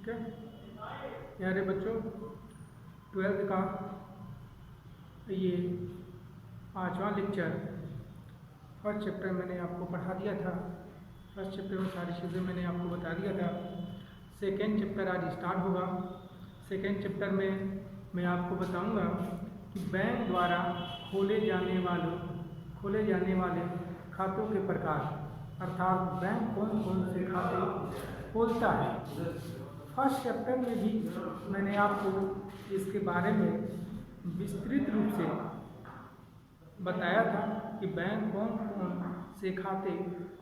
ठीक है प्यारे बच्चों, 12th का ये 5वां लेक्चर फर्स्ट चैप्टर मैंने आपको पढ़ा दिया था। फर्स्ट चैप्टर में सारी चीज़ें मैंने आपको बता दिया था। सेकेंड चैप्टर आज स्टार्ट होगा। सेकेंड चैप्टर में मैं आपको बताऊंगा कि बैंक द्वारा खोले जाने वाले खातों के प्रकार, अर्थात बैंक कौन कौन से खाते खोलता है। फर्स्ट चैप्टर में भी मैंने आपको इसके बारे में विस्तृत रूप से बताया था कि बैंक कौन कौन से खाते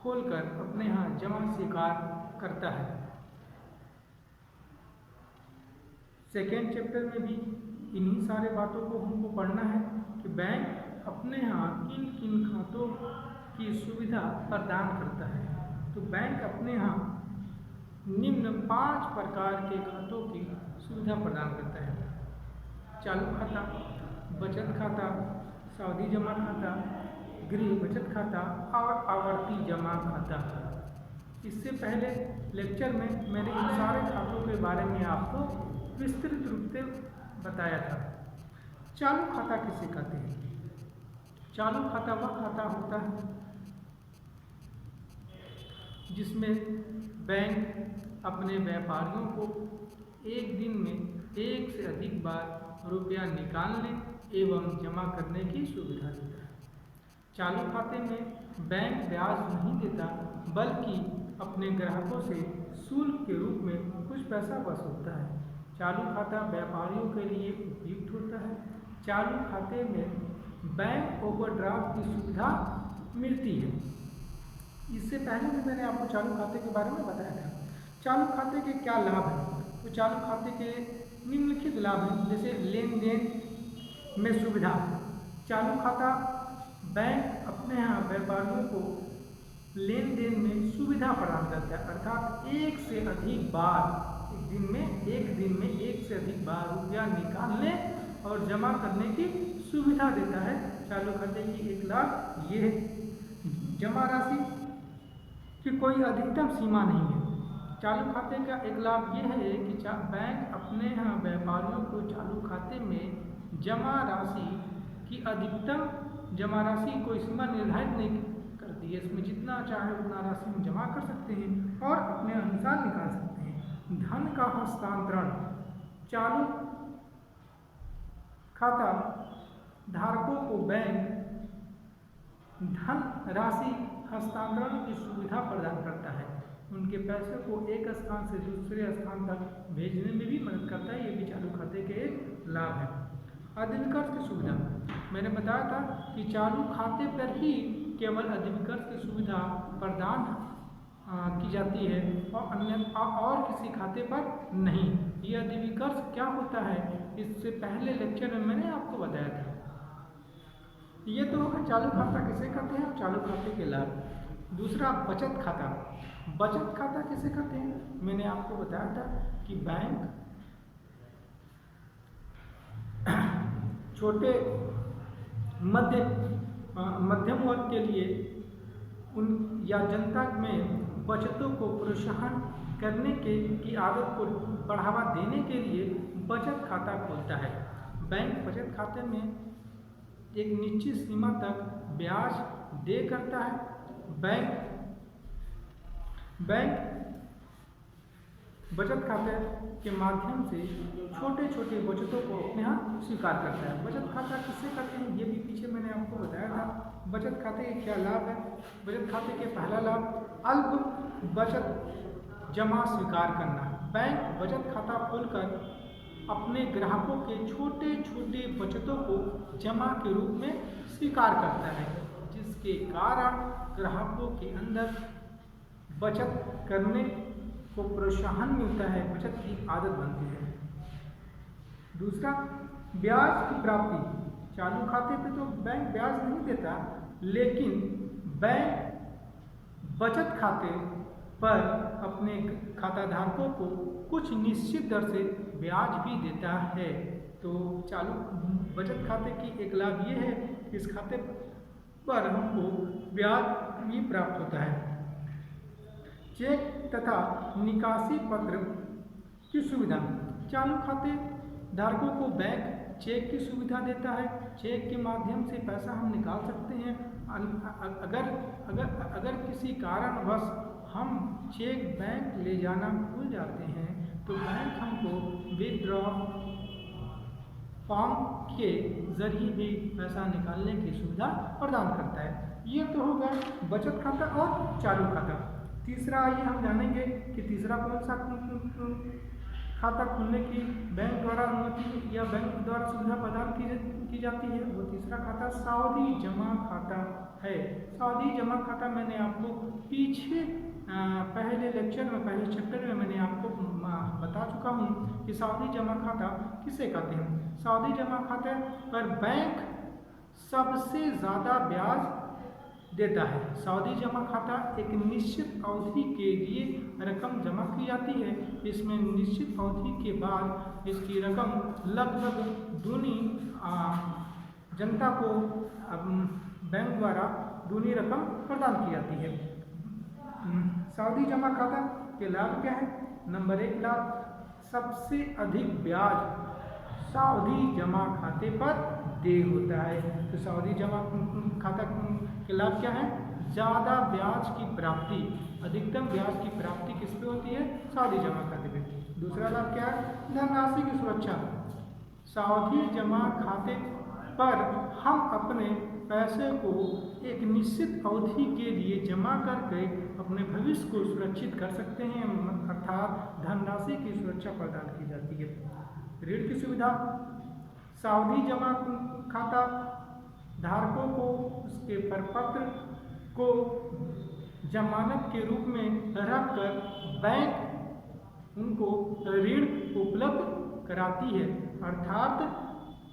खोलकर अपने यहाँ जमा स्वीकार करता है। सेकेंड चैप्टर में भी इन्हीं सारे बातों को हमको पढ़ना है कि बैंक अपने यहाँ किन किन खातों की सुविधा प्रदान करता है। तो बैंक अपने यहाँ निम्न 5 प्रकार के खातों की सुविधा प्रदान करता है: चालू खाता, बचत खाता, सावधि जमा खाता, गृह बचत खाता और आवर्ती जमा खाता। इससे पहले लेक्चर में मैंने इन सारे खातों के बारे में आपको विस्तृत रूप से बताया था। चालू खाता किसे कहते हैं? चालू खाता वह खाता होता है जिसमें बैंक अपने व्यापारियों को एक दिन में एक से अधिक बार रुपया निकालने एवं जमा करने की सुविधा देता है। चालू खाते में बैंक ब्याज नहीं देता, बल्कि अपने ग्राहकों से शुल्क के रूप में कुछ पैसा वसूलता है। चालू खाता व्यापारियों के लिए उपयुक्त होता है। चालू खाते में बैंक ओवरड्राफ्ट की सुविधा मिलती है। इससे पहले भी मैंने आपको चालू खाते के बारे में बताया था। चालू खाते के क्या लाभ हैं? तो चालू खाते के निम्नलिखित लाभ हैं, जैसे लेन देन में सुविधा। चालू खाता बैंक अपने यहाँ व्यापारियों को लेन देन में सुविधा प्रदान करता है, अर्थात एक से अधिक बार एक दिन में एक से अधिक बार रुपया निकालने और जमा करने की सुविधा देता है। चालू खाते की एक लाभ ये है। जमा राशि की कोई अधिकतम सीमा नहीं है। चालू खाते का एक लाभ ये है कि बैंक अपने यहाँ व्यापारियों को चालू खाते में जमा राशि की अधिकतम जमा राशि कोई सीमा निर्धारित नहीं करती है। इसमें जितना चाहे उतना राशि हम जमा कर सकते हैं और अपने अनुसार निकाल सकते हैं। धन का हस्तांतरण, चालू खाता धारकों को बैंक धन राशि हस्तांतरण की सुविधा प्रदान करता है। उनके पैसे को एक स्थान से दूसरे स्थान तक भेजने में भी मदद करता है। ये भी चालू खाते के एक लाभ है। अधिविकर्ष की सुविधा, मैंने बताया था कि चालू खाते पर ही केवल अधिविकर्ष की सुविधा प्रदान की जाती है और किसी खाते पर नहीं। यह अधिविकर्ष क्या होता है, इससे पहले लेक्चर में मैंने आपको बताया था। ये तो होगा चालू खाता किसे कहते हैं, चालू खाते के लाभ। दूसरा बचत खाता। बचत खाता किसे कहते हैं? मैंने आपको बताया था कि बैंक छोटे मध्यम वर्ग के लिए या जनता में बचतों को प्रोत्साहन करने की आदत को बढ़ावा देने के लिए बचत खाता खोलता है। बैंक बचत खाते में एक निश्चित सीमा तक ब्याज दे करता है। बैंक बचत खाते के माध्यम से छोटे छोटे बचतों को अपने यहाँ स्वीकार करता है। बचत खाता किससे करते हैं, ये भी पीछे मैंने आपको बताया था। बचत खाते के क्या लाभ है? बचत खाते के पहला लाभ अल्प बचत जमा स्वीकार करना। बैंक बचत खाता खोलकर अपने ग्राहकों के छोटे छोटे बचतों को जमा के रूप में स्वीकार करता है, जिसके कारण ग्राहकों के अंदर बचत करने को प्रोत्साहन मिलता है, बचत की आदत बनती है। दूसरा, ब्याज की प्राप्ति। चालू खाते पे तो बैंक ब्याज नहीं देता, लेकिन बैंक बचत खाते पर अपने खाताधारकों को कुछ निश्चित दर से ब्याज भी देता है। तो चालू बचत खाते की एक लाभ ये है कि इस खाते पर हमको ब्याज भी प्राप्त होता है। चेक तथा निकासी पत्र की सुविधा। चालू खाते धारकों को बैंक चेक की सुविधा देता है। चेक के माध्यम से पैसा हम निकाल सकते हैं। अगर अगर अगर किसी कारणवश हम चेक बैंक ले जाना भूल जाते हैं तो बैंक हमको विथड्रॉ फॉर्म के जरिए भी पैसा निकालने की सुविधा प्रदान करता है। ये तो होगा बचत खाता और चालू खाता। तीसरा आइए हम जानेंगे कि तीसरा कौन सा खाता खुलने की बैंक द्वारा अनुमति या बैंक द्वारा सुविधा प्रदान की जाती है। वो तीसरा खाता सावधि जमा खाता है। सावधि जमा खाता मैंने आपको पीछे पहले लेक्चर में, पहले चैप्टर में मैंने आपको बता चुका हूँ कि सावधि जमा खाता किसे कहते हैं। सावधि जमा खाते पर बैंक सबसे ज़्यादा ब्याज देता है। सावधि जमा खाता एक निश्चित अवधि के लिए रकम जमा की जाती है। इसमें निश्चित अवधि के बाद इसकी रकम लगभग दूनी जनता को बैंक द्वारा दूनी रकम प्रदान की जाती है। सावधि जमा खाता के लाभ क्या है? नंबर 1 लाभ, सबसे अधिक ब्याज सावधि जमा खाते पर देय होता है। तो सावधि जमा खाता के लाभ क्या है? ज़्यादा ब्याज की प्राप्ति, अधिकतम ब्याज की प्राप्ति किस पे होती है? सावधि जमा खाते पे। दूसरा लाभ क्या है? धनराशि की सुरक्षा। सावधि जमा खाते पर हम अपने पैसे को एक निश्चित अवधि के लिए जमा करके अपने भविष्य को सुरक्षित कर सकते हैं, अर्थात धनराशि की सुरक्षा प्रदान की जाती है। ऋण की सुविधा। सावधि जमा खाता धारकों को उसके प्रपत्र को जमानत के रूप में रखकर बैंक उनको ऋण उपलब्ध कराती है। अर्थात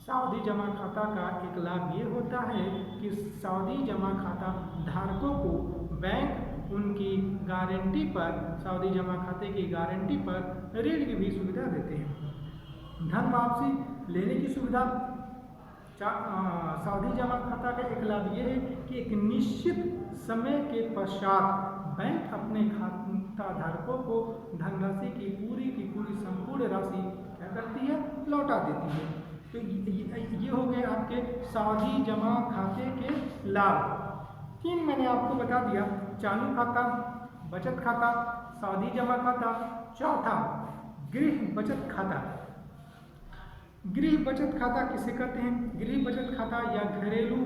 सावधि जमा खाता का एक लाभ ये होता है कि सावधि जमा खाता धारकों को बैंक उनकी गारंटी पर, सावधि जमा खाते की गारंटी पर ऋण की भी सुविधा देते हैं। धन वापसी लेने की सुविधा। सावधि जमा खाता का एक लाभ ये है कि एक निश्चित समय के पश्चात बैंक अपने खाता धारकों को धनराशि की पूरी संपूर्ण राशि क्या करती है? लौटा देती है। तो ये हो गए आपके सावधि जमा खाते के लाभ। 3 मैंने आपको बता दिया, चालू खाता, बचत खाता, सावधि जमा खाता। चौथा गृह बचत खाता। गृह बचत खाता किसे कहते हैं? गृह बचत खाता या घरेलू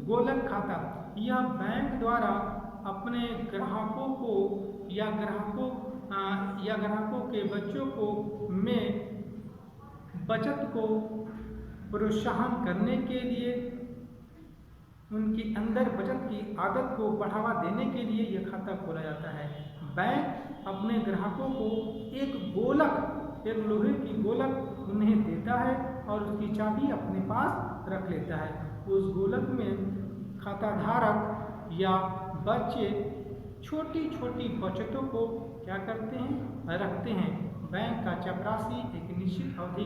गोलक खाता यह बैंक द्वारा अपने ग्राहकों को या ग्राहकों के बच्चों को में बचत को प्रोत्साहन करने के लिए, उनके अंदर बचत की आदत को बढ़ावा देने के लिए यह खाता खोला जाता है। बैंक अपने ग्राहकों को एक गोलक, एक लोहे की गोलक उन्हें देता है और उसकी चाबी अपने पास रख लेता है। उस गोलक में खाता धारक या बच्चे छोटी छोटी बचतों को क्या करते हैं? रखते हैं। बैंक का चपरासी एक निश्चित अवधि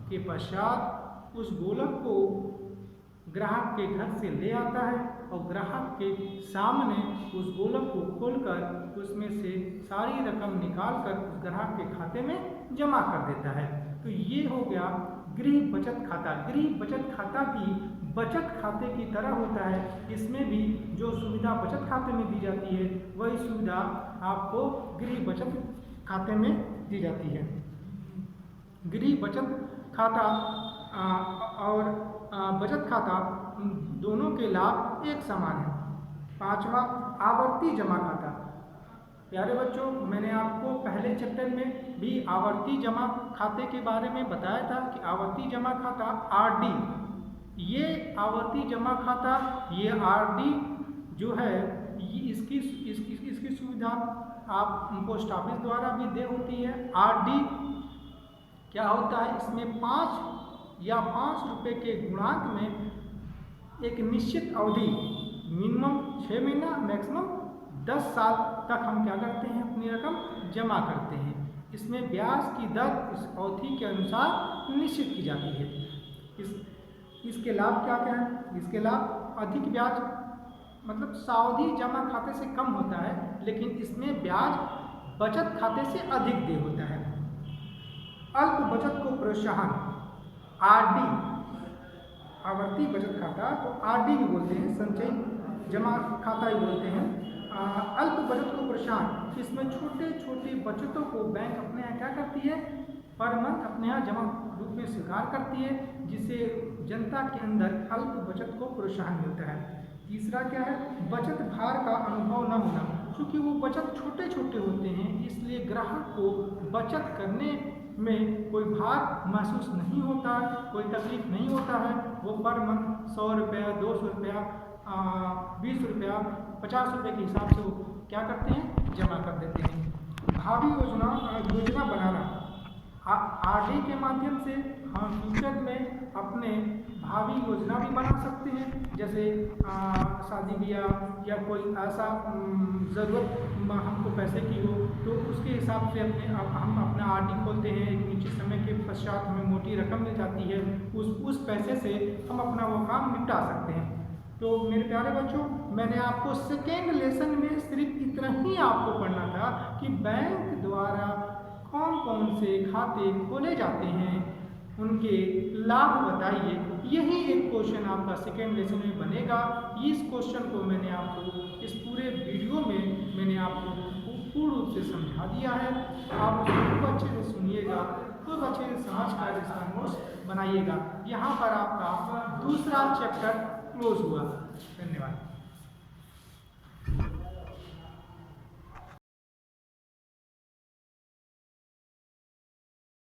के पश्चात उस गोलक को ग्राहक के घर से ले आता है और ग्राहक के सामने उस गोलक को खोलकर उसमें से सारी रकम निकालकर उस ग्राहक के खाते में जमा कर देता है। तो ये हो गया गृह बचत खाता। गृह बचत खाता भी बचत खाते की तरह होता है। इसमें भी जो सुविधा बचत खाते में दी जाती है वही सुविधा आपको गृह बचत खाते में दी जाती है। गृह बचत खाता और बचत खाता दोनों के लाभ एक समान है। 5वां आवर्ती जमा खाता। प्यारे बच्चों, मैंने आपको पहले चैप्टर में भी आवर्ती जमा खाते के बारे में बताया था कि आवर्ती जमा खाता आरडी, ये आवर्ती जमा खाता, ये आरडी जो है इसकी सुविधा आप पोस्ट ऑफिस द्वारा भी दे होती है। आरडी क्या होता है? इसमें 5 रुपए के गुणांक में एक निश्चित अवधि, मिनिमम 6 महीना, मैक्सिमम 10 साल तक हम क्या करते हैं? अपनी रकम जमा करते हैं। इसमें ब्याज की दर इस अवधि के अनुसार निश्चित की जाती है। इसके लाभ क्या क्या है? इसके लाभ अधिक ब्याज, मतलब सावधि जमा खाते से कम होता है, लेकिन इसमें ब्याज बचत खाते से अधिक दे होता है। अल्प बचत को प्रोत्साहन, आरडी, आवर्ती बचत खाता, तो आरडी भी बोलते हैं, संचयी जमा खाता ही बोलते हैं। अल्प बचत को प्रोत्साहन, इसमें छोटे छोटे बचतों को बैंक अपने यहाँ क्या करती है, पर मंथ अपने यहाँ जमा रूप में स्वीकार करती है, जिससे जनता के अंदर अल्प बचत को प्रोत्साहन मिलता है। तीसरा क्या है, बचत भार का अनुभव न होना, क्योंकि वो बचत छोटे छोटे होते हैं, इसलिए ग्राहक को बचत करने में कोई भार महसूस नहीं होता, कोई तकलीफ नहीं होता है। वो पर मंथ 100 रुपया, 200 रुपया, 20 रुपया, 50 रुपये के हिसाब से वो क्या करते हैं, जमा कर देते हैं। भावी योजना बनाना, आरडी के माध्यम से हम फ्यूचर में अपने भावी योजना भी बना सकते हैं, जैसे शादी ब्याह या कोई ऐसा ज़रूरत हमको पैसे की हो, तो उसके हिसाब से हम अपना आरडी खोलते हैं। एक निश्चित समय के पश्चात हमें मोटी रकम मिल जाती है, उस पैसे से हम अपना वो काम निपटा सकते हैं। तो मेरे प्यारे बच्चों, मैंने आपको सेकेंड लेसन में सिर्फ इतना ही आपको पढ़ना था कि बैंक द्वारा कौन कौन से खाते खोले जाते हैं, उनके लाभ बताइए। यही एक क्वेश्चन आपका सेकेंड लेसन में बनेगा। इस क्वेश्चन को मैंने आपको इस पूरे वीडियो में मैंने आपको पूर्ण रूप से समझा दिया है। आप उसको खूब अच्छे से सुनिएगा, खूब अच्छे से समझ कर इसका नोट्स बनाइएगा। यहाँ पर आपका दूसरा चैप्टर क्लोज हुआ। धन्यवाद।